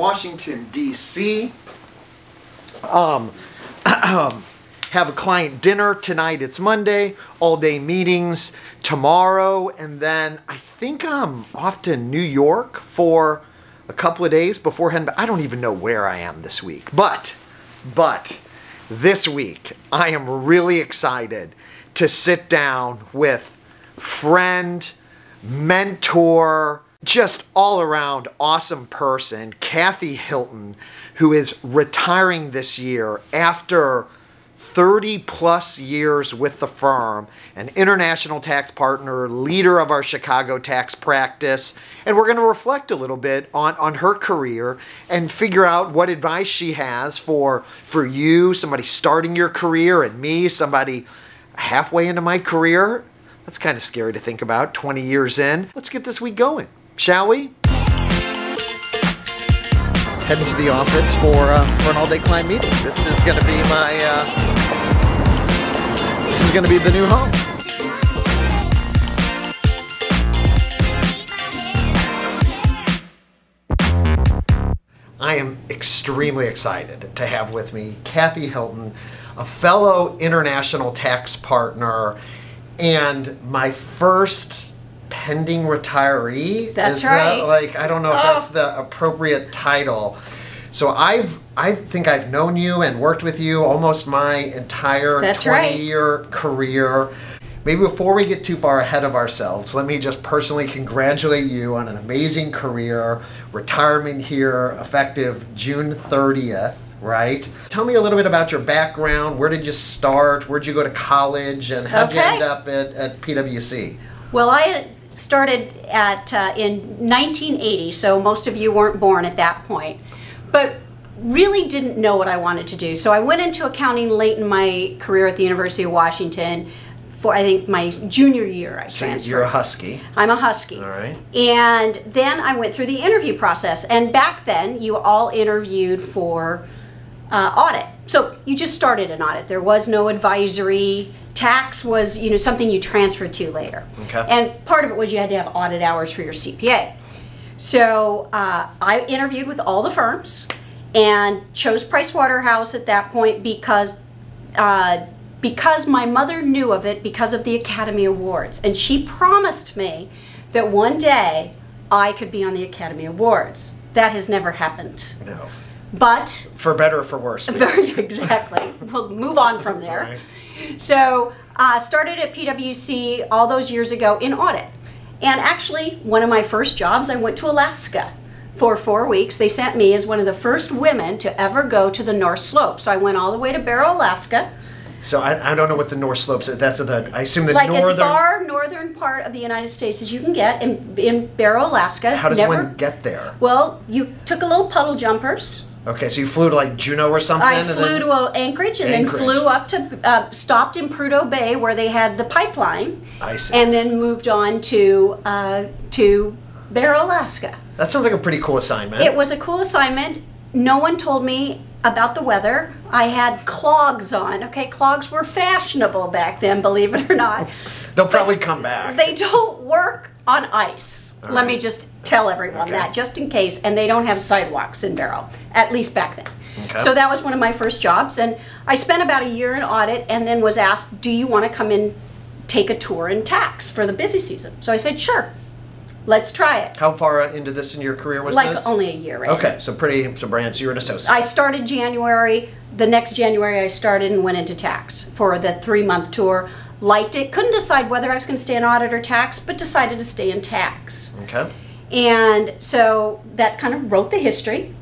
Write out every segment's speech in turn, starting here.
Washington, D.C. Have a client dinner tonight. It's Monday. All-day meetings tomorrow. And then I think I'm off to New York for a couple of days beforehand. But I don't even know where I am this week. But this week, I am really excited to sit down with friend, mentor, just all around awesome person, Kathy Hilton, who is retiring this year after 30 plus years with the firm, an international tax partner, leader of our Chicago tax practice. And we're going to reflect a little bit on her career and figure out what advice she has for you, somebody starting your career, and me, somebody halfway into my career. That's kind of scary to think about, 20 years in. Let's get this week going, shall we? Heading to the office for an all-day client meeting. This is going to be this is going to be the new home. I am extremely excited to have with me Kathy Hilton, a fellow international tax partner and my first pending retiree. That's right. I don't know if that's the appropriate title. So I think I've known you and worked with you almost my entire 20-year career. Maybe before we get too far ahead of ourselves, let me just personally congratulate you on an amazing career, retirement here effective June 30th, right? Tell me a little bit about your background. Where did you start? Where'd you go to college? And how'd you end up at PwC? Well, I started in 1980, so most of you weren't born at that point, but really didn't know what I wanted to do. So I went into accounting late in my career at the University of Washington for, I think, my junior year. I transferred. So you're a Husky. I'm a Husky. All right. And then I went through the interview process, and back then you all interviewed for audit. So you just started an audit. There was no advisory. Tax was, something you transferred to later. Okay. And part of it was you had to have audit hours for your CPA. So I interviewed with all the firms and chose Pricewaterhouse at that point because my mother knew of it because of the Academy Awards. And she promised me that one day I could be on the Academy Awards. That has never happened. No. But for better or for worse. Very exactly. We'll move on from there. Right. So started at PwC all those years ago in audit. And actually, one of my first jobs, I went to Alaska for 4 weeks. They sent me as one of the first women to ever go to the North Slope. So I went all the way to Barrow, Alaska. So I don't know what the North Slopes is. That's I assume the northern... As far northern part of the United States as you can get in Barrow, Alaska. How does one get there? Well, you took a little puddle jumpers. Okay, so you flew to like Juneau or something? I flew to Anchorage and then flew up to, stopped in Prudhoe Bay where they had the pipeline. I see. And then moved on to Barrow, Alaska. That sounds like a pretty cool assignment. It was a cool assignment. No one told me about the weather. I had clogs on. Okay, clogs were fashionable back then, believe it or not. They'll probably come back. They don't work on ice. Let me just tell everyone that, just in case. And they don't have sidewalks in Barrow, at least back then. Okay. So that was one of my first jobs. And I spent about a year in audit and then was asked, do you want to come in, take a tour in tax for the busy season? So I said, sure. Let's try it. How far into this in your career was this? Like only a year, right? Okay, so Brian, so you're an associate. I started January. The next January I started and went into tax for the 3-month tour. Liked it. Couldn't decide whether I was going to stay in audit or tax, but decided to stay in tax. Okay. And so that kind of wrote the history.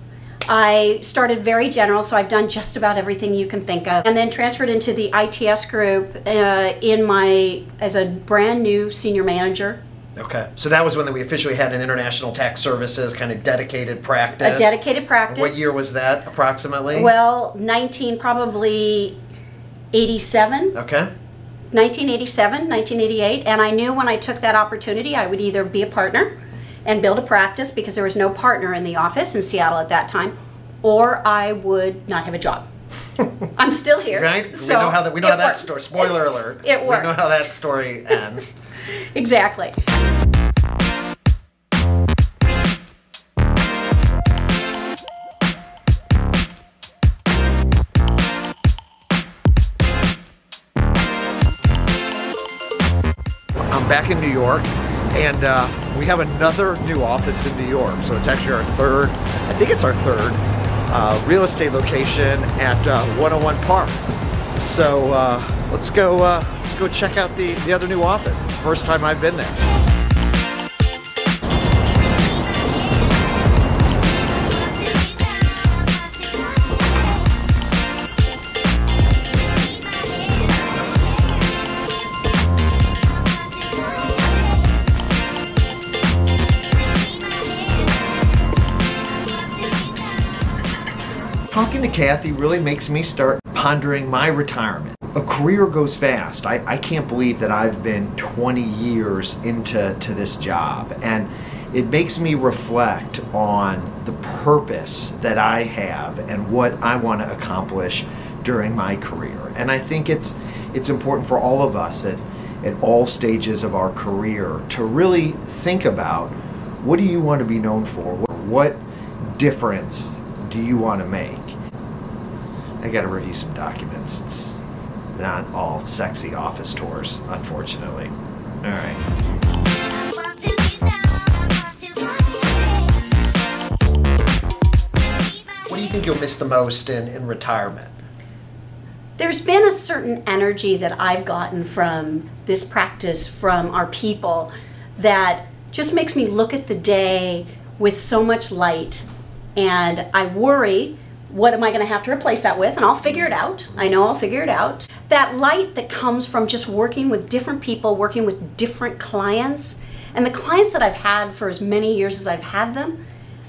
I started very general, so I've done just about everything you can think of. And then transferred into the ITS group as a brand new senior manager. Okay, so that was when we officially had an international tax services kind of dedicated practice. A dedicated practice. What year was that approximately? Well, probably 87. Okay. 1987, 1988, and I knew when I took that opportunity I would either be a partner and build a practice because there was no partner in the office in Seattle at that time, or I would not have a job. I'm still here. Right? So we know how that story, spoiler alert. It worked. We know how that story ends. Exactly. back in New York, and we have another new office in New York. So it's actually our third, I think it's our third real estate location at 101 Park. So let's go check out the other new office. It's the first time I've been there. Talking to Kathy really makes me start pondering my retirement. A career goes fast. I can't believe that I've been 20 years into this job, and it makes me reflect on the purpose that I have and what I want to accomplish during my career. And I think it's important for all of us at all stages of our career to really think about, what do you want to be known for? What difference do you want to make? I got to review some documents. It's not all sexy office tours, unfortunately. All right. What do you think you'll miss the most in retirement? There's been a certain energy that I've gotten from this practice, from our people, that just makes me look at the day with so much light. And I worry, what am I going to have to replace that with? And I'll figure it out. I know I'll figure it out. That light that comes from just working with different people, working with different clients, and the clients that I've had for as many years as I've had them,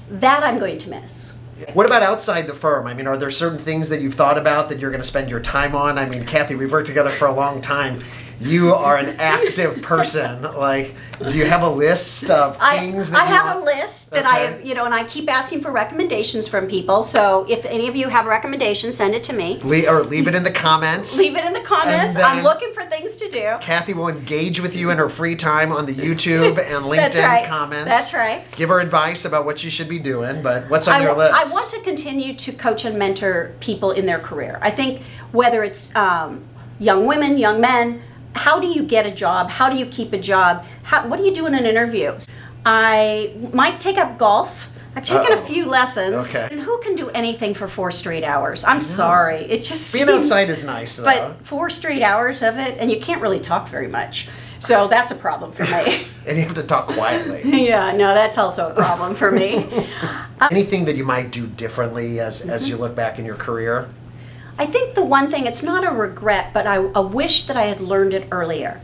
that I'm going to miss. What about outside the firm? I mean, are there certain things that you've thought about that you're going to spend your time on? I mean, Kathy, we've worked together for a long time. You are an active person. Like, do you have a list of things that I have a list that I have, and I keep asking for recommendations from people. So if any of you have recommendations, send it to me. Or leave it in the comments. Leave it in the comments. I'm looking for things to do. Kathy will engage with you in her free time on the YouTube and LinkedIn comments. That's right. Give her advice about what she should be doing, but what's on your list? I want to continue to coach and mentor people in their career. I think whether it's young women, young men, how do you get a job? How do you keep a job? What do you do in an interview? I might take up golf. I've taken a few lessons. Okay. And who can do anything for 4 straight hours? I'm sorry. It just being outside is nice, though. But 4 straight hours of it, and you can't really talk very much. So that's a problem for me. And you have to talk quietly. Yeah, no, that's also a problem for me. Anything that you might do differently as you look back in your career? I think the one thing, it's not a regret, but I wish that I had learned it earlier,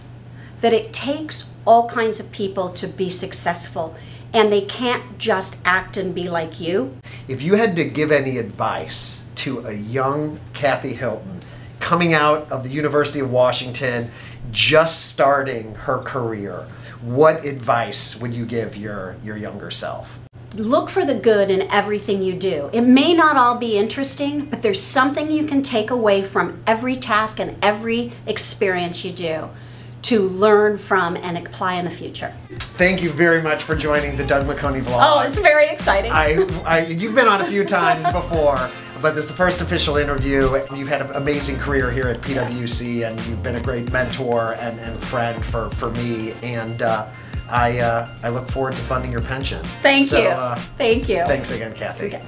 that it takes all kinds of people to be successful, and they can't just act and be like you. If you had to give any advice to a young Kathy Hilton coming out of the University of Washington, just starting her career, what advice would you give your younger self? Look for the good in everything you do. It may not all be interesting, but there's something you can take away from every task and every experience you do to learn from and apply in the future. Thank you very much for joining the Doug McConey vlog. Oh, it's very exciting. You've been on a few times before, but this is the first official interview. You've had an amazing career here at PwC, and you've been a great mentor and friend for me, and I look forward to funding your pension. Thank you. Thank you. Thanks again, Kathy. Okay.